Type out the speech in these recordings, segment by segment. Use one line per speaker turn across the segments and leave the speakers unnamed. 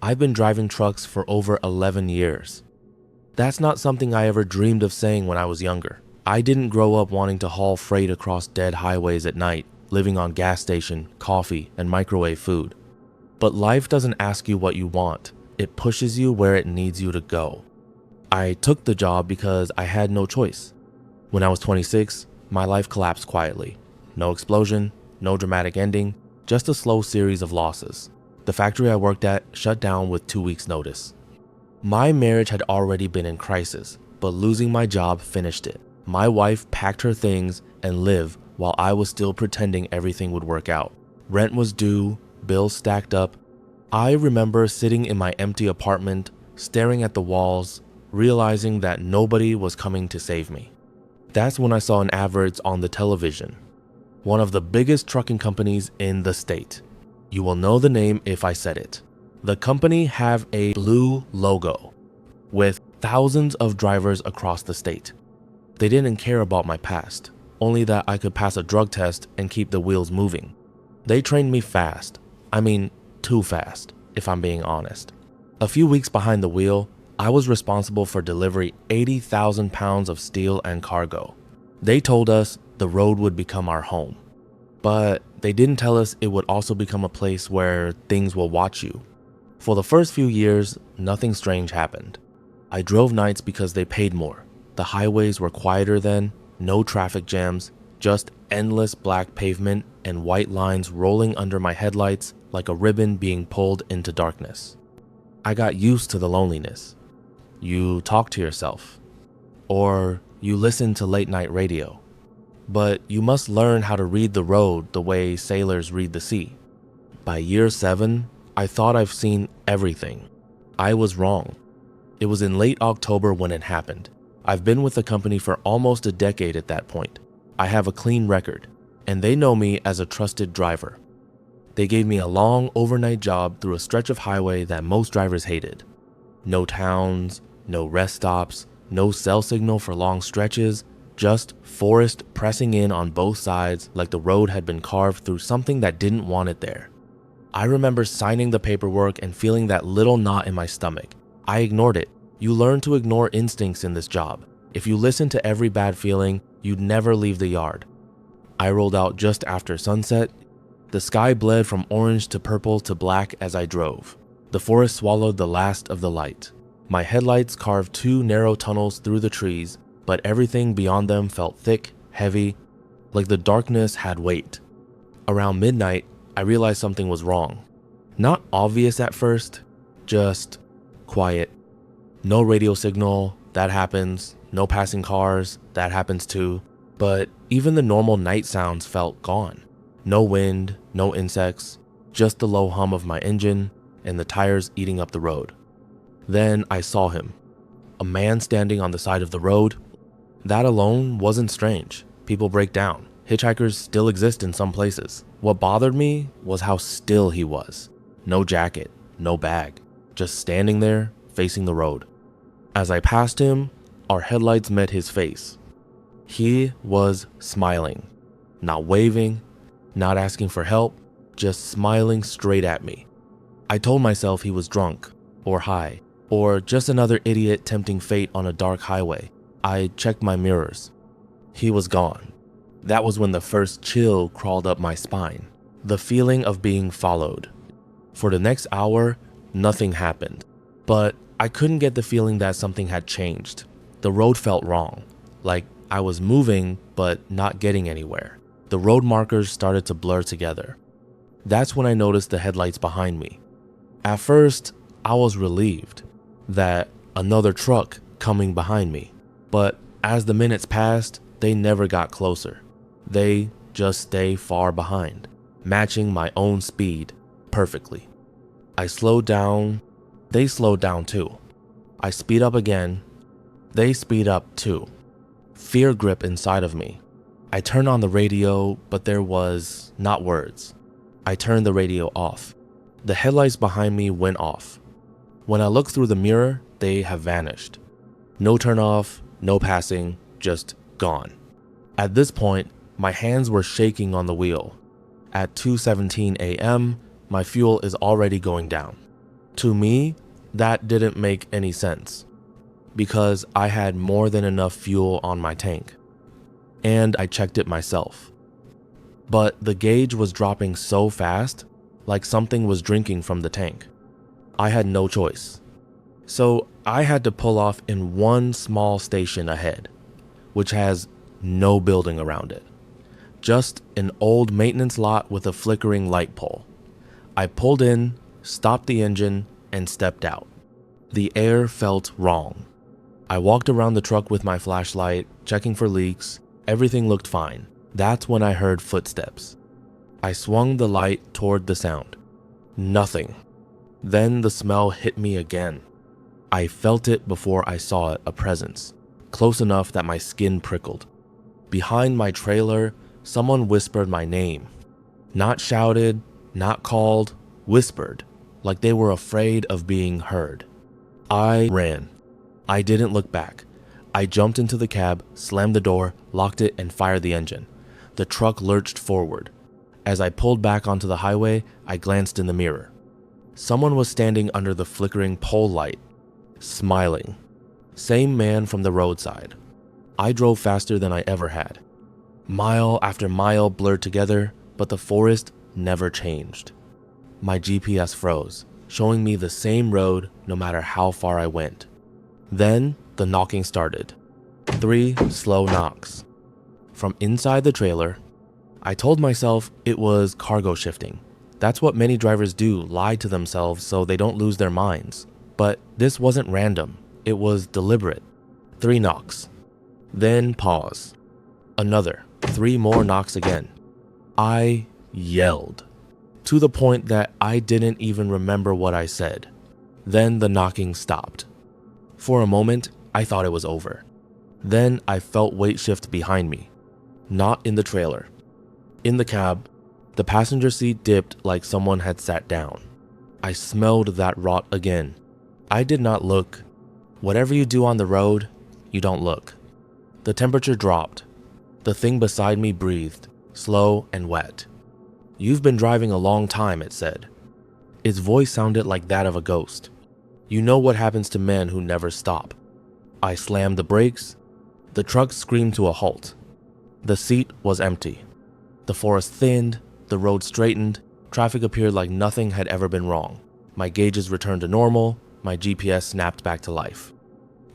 I've been driving trucks for over 11 years. That's not something I ever dreamed of saying when I was younger. I didn't grow up wanting to haul freight across dead highways at night, living on gas station, coffee, and microwave food. But life doesn't ask you what you want. It pushes you where it needs you to go. I took the job because I had no choice. When I was 26, my life collapsed quietly. No explosion, no dramatic ending, just a slow series of losses. The factory I worked at shut down with 2 weeks' notice. My marriage had already been in crisis, but losing my job finished it. My wife packed her things and lived while I was still pretending everything would work out. Rent was due, bills stacked up. I remember sitting in my empty apartment, staring at the walls, realizing that nobody was coming to save me. That's when I saw an advert on the television. One of the biggest trucking companies in the state. You will know the name if I said it. The company have a blue logo with thousands of drivers across the state. They didn't care about my past, only that I could pass a drug test and keep the wheels moving. They trained me fast. I mean, too fast, if I'm being honest. A few weeks behind the wheel, I was responsible for delivering 80,000 pounds of steel and cargo. They told us the road would become our home, but they didn't tell us it would also become a place where things will watch you. For the first few years, nothing strange happened. I drove nights because they paid more. The highways were quieter then, no traffic jams, just endless black pavement and white lines rolling under my headlights like a ribbon being pulled into darkness. I got used to the loneliness. You talk to yourself, or you listen to late night radio. But you must learn how to read the road the way sailors read the sea. By year 7, I thought I've seen everything. I was wrong. It was in late October when it happened. I've been with the company for almost a decade at that point. I have a clean record, and they know me as a trusted driver. They gave me a long overnight job through a stretch of highway that most drivers hated. No towns, no rest stops, no cell signal for long stretches, just forest pressing in on both sides like the road had been carved through something that didn't want it there. I remember signing the paperwork and feeling that little knot in my stomach. I ignored it. You learn to ignore instincts in this job. If you listen to every bad feeling, you'd never leave the yard. I rolled out just after sunset. The sky bled from orange to purple to black as I drove. The forest swallowed the last of the light. My headlights carved 2 narrow tunnels through the trees, but everything beyond them felt thick, heavy, like the darkness had weight. Around midnight, I realized something was wrong. Not obvious at first, just quiet. No radio signal, that happens. No passing cars, that happens too. But even the normal night sounds felt gone. No wind, no insects, just the low hum of my engine and the tires eating up the road. Then I saw him. A man standing on the side of the road. That alone wasn't strange. People break down. Hitchhikers still exist in some places. What bothered me was how still he was. No jacket, no bag, just standing there facing the road. As I passed him, our headlights met his face. He was smiling, not waving, not asking for help, just smiling straight at me. I told myself he was drunk, or high, or just another idiot tempting fate on a dark highway. I checked my mirrors. He was gone. That was when the first chill crawled up my spine. The feeling of being followed. For the next hour, nothing happened. But I couldn't get the feeling that something had changed. The road felt wrong, like I was moving but not getting anywhere. The road markers started to blur together. That's when I noticed the headlights behind me. At first, I was relieved that another truck coming behind me. But as the minutes passed, they never got closer. They just stay far behind, matching my own speed perfectly. I slowed down. They slowed down too. I speed up again. They speed up too. Fear grip inside of me. I turned on the radio, but there was not words. I turned the radio off. The headlights behind me went off. When I looked through the mirror, they have vanished. No turn off, no passing, just gone. At this point, my hands were shaking on the wheel. At 2:17 a.m., my fuel is already going down. To me, that didn't make any sense because I had more than enough fuel on my tank, and I checked it myself. But the gauge was dropping so fast, like something was drinking from the tank. I had no choice. So I had to pull off in one small station ahead, which has no building around it. Just an old maintenance lot with a flickering light pole. I pulled in, stopped the engine, and stepped out. The air felt wrong. I walked around the truck with my flashlight, checking for leaks. Everything looked fine. That's when I heard footsteps. I swung the light toward the sound. Nothing. Then the smell hit me again. I felt it before I saw it, a presence, close enough that my skin prickled. Behind my trailer, someone whispered my name. Not shouted, not called, whispered, like they were afraid of being heard. I ran. I didn't look back. I jumped into the cab, slammed the door, locked it, and fired the engine. The truck lurched forward. As I pulled back onto the highway, I glanced in the mirror. Someone was standing under the flickering pole light, smiling. Same man from the roadside. I drove faster than I ever had. Mile after mile blurred together, but the forest never changed. My GPS froze, showing me the same road no matter how far I went. Then the knocking started. 3 slow knocks. From inside the trailer, I told myself it was cargo shifting. That's what many drivers do, lie to themselves so they don't lose their minds. But this wasn't random. It was deliberate. 3 knocks. Then pause. Another. 3 more knocks again. I yelled, to the point that I didn't even remember what I said. Then the knocking stopped. For a moment, I thought it was over. Then I felt weight shift behind me. Not in the trailer. In the cab, the passenger seat dipped like someone had sat down. I smelled that rot again. I did not look. Whatever you do on the road, you don't look. The temperature dropped. The thing beside me breathed, slow and wet. "You've been driving a long time," it said. Its voice sounded like that of a ghost. You know what happens to men who never stop. I slammed the brakes. The truck screamed to a halt. The seat was empty. The forest thinned, the road straightened, traffic appeared like nothing had ever been wrong. My gauges returned to normal, my GPS snapped back to life.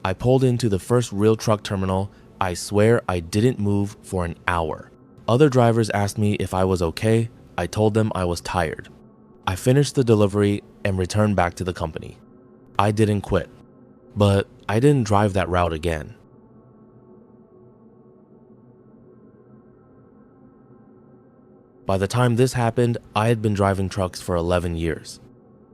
I pulled into the first real truck terminal. I swear I didn't move for an hour. Other drivers asked me if I was okay. I told them I was tired. I finished the delivery and returned back to the company. I didn't quit, but I didn't drive that route again. By the time this happened, I had been driving trucks for 11 years.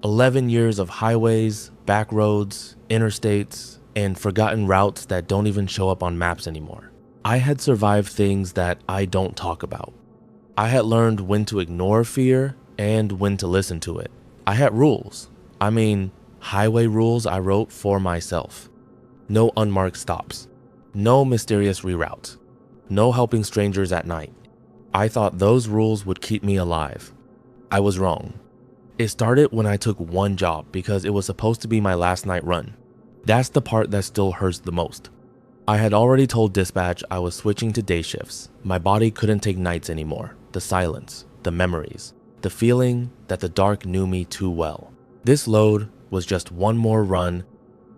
11 years of highways, back roads, interstates, and forgotten routes that don't even show up on maps anymore. I had survived things that I don't talk about. I had learned when to ignore fear and when to listen to it. I had rules. Highway rules I wrote for myself. No unmarked stops. No mysterious reroutes. No helping strangers at night. I thought those rules would keep me alive. I was wrong. It started when I took one job because it was supposed to be my last night run. That's the part that still hurts the most. I had already told dispatch I was switching to day shifts. My body couldn't take nights anymore. The silence, the memories, the feeling that the dark knew me too well. This load was just one more run,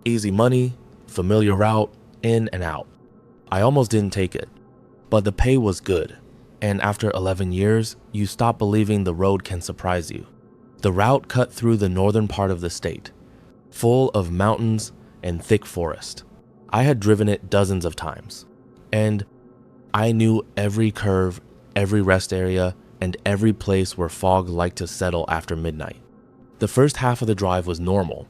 easy money, familiar route, in and out. I almost didn't take it, but the pay was good. And after 11 years, you stop believing the road can surprise you. The route cut through the northern part of the state, full of mountains and thick forest. I had driven it dozens of times, and I knew every curve, every rest area, and every place where fog liked to settle after midnight. The first half of the drive was normal,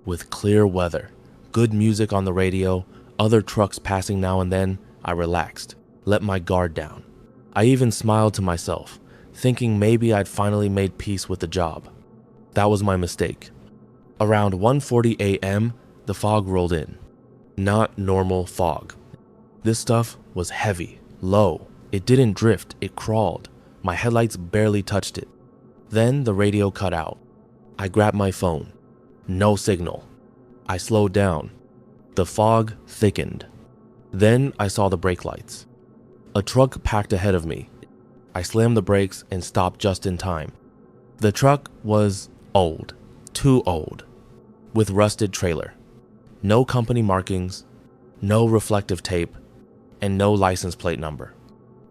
with clear weather, good music on the radio, other trucks passing now and then. I relaxed, let my guard down. I even smiled to myself, thinking maybe I'd finally made peace with the job. That was my mistake. Around 1:40 a.m., the fog rolled in. Not normal fog. This stuff was heavy, low. It didn't drift, it crawled. My headlights barely touched it. Then the radio cut out. I grabbed my phone. No signal. I slowed down. The fog thickened. Then I saw the brake lights. A truck packed ahead of me. I slammed the brakes and stopped just in time. The truck was old, too old, with rusted trailer. No company markings, no reflective tape, and no license plate number.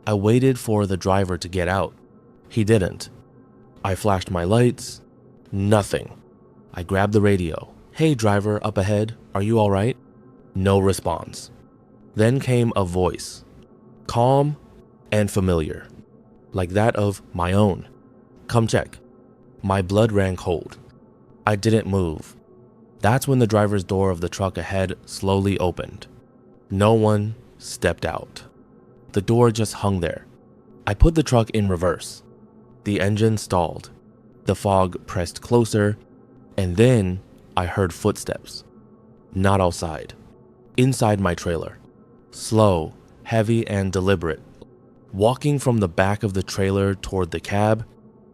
I waited for the driver to get out. He didn't. I flashed my lights. Nothing. I grabbed the radio. "Hey driver, up ahead, are you all right?" No response. Then came a voice, calm and familiar, like that of my own. "Come check." My blood ran cold. I didn't move. That's when the driver's door of the truck ahead slowly opened. No one stepped out. The door just hung there. I put the truck in reverse. The engine stalled. The fog pressed closer, and then I heard footsteps. Not outside. Inside my trailer. Slow, heavy, and deliberate. Walking from the back of the trailer toward the cab,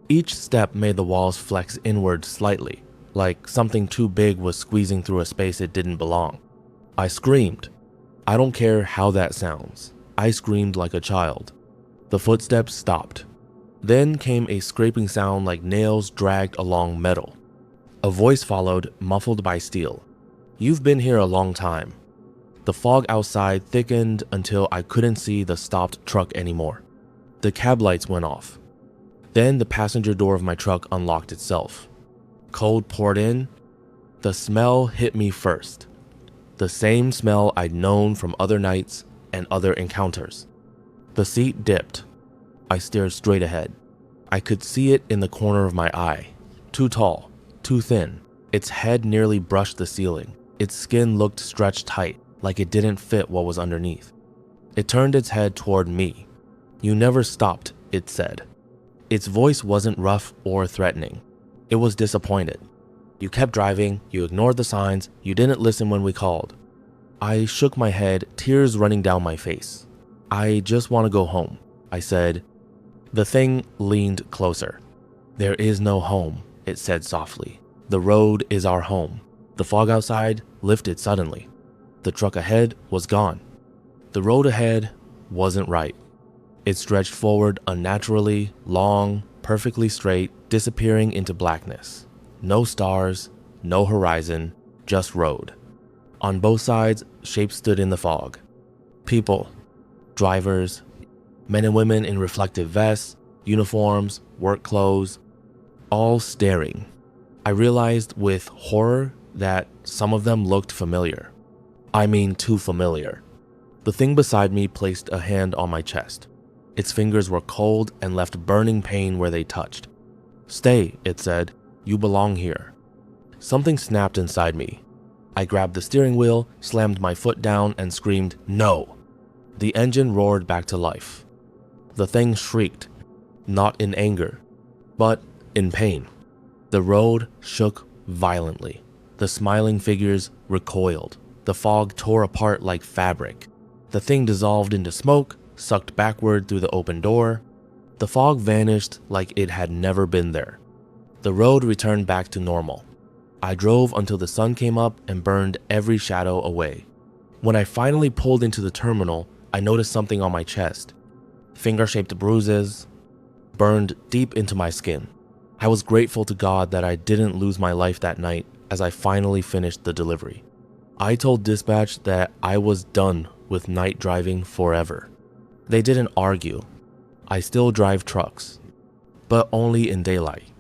each step made the walls flex inward slightly, like something too big was squeezing through a space it didn't belong. I screamed. I don't care how that sounds. I screamed like a child. The footsteps stopped. Then came a scraping sound like nails dragged along metal. A voice followed, muffled by steel. "You've been here a long time." The fog outside thickened until I couldn't see the stopped truck anymore. The cab lights went off. Then the passenger door of my truck unlocked itself. Cold poured in. The smell hit me first. The same smell I'd known from other nights and other encounters. The seat dipped. I stared straight ahead. I could see it in the corner of my eye. Too tall, too thin. Its head nearly brushed the ceiling. Its skin looked stretched tight, like it didn't fit what was underneath. It turned its head toward me. "You never stopped," it said. Its voice wasn't rough or threatening. It was disappointed. "You kept driving, you ignored the signs, you didn't listen when we called." I shook my head, tears running down my face. "I just want to go home," I said. The thing leaned closer. "There is no home," it said softly. "The road is our home." The fog outside lifted suddenly. The truck ahead was gone. The road ahead wasn't right. It stretched forward unnaturally, long, perfectly straight, disappearing into blackness. No stars, no horizon, just road. On both sides, shapes stood in the fog. People, drivers, men and women in reflective vests, uniforms, work clothes, all staring. I realized with horror that some of them looked familiar. I mean, too familiar. The thing beside me placed a hand on my chest. Its fingers were cold and left burning pain where they touched. "Stay," it said. "You belong here." Something snapped inside me. I grabbed the steering wheel, slammed my foot down, and screamed, "No!" The engine roared back to life. The thing shrieked, not in anger, but in pain. The road shook violently. The smiling figures recoiled. The fog tore apart like fabric. The thing dissolved into smoke, sucked backward through the open door. The fog vanished like it had never been there. The road returned back to normal. I drove until the sun came up and burned every shadow away. When I finally pulled into the terminal, I noticed something on my chest. Finger-shaped bruises, burned deep into my skin. I was grateful to God that I didn't lose my life that night as I finally finished the delivery. I told dispatch that I was done with night driving forever. They didn't argue. I still drive trucks, but only in daylight.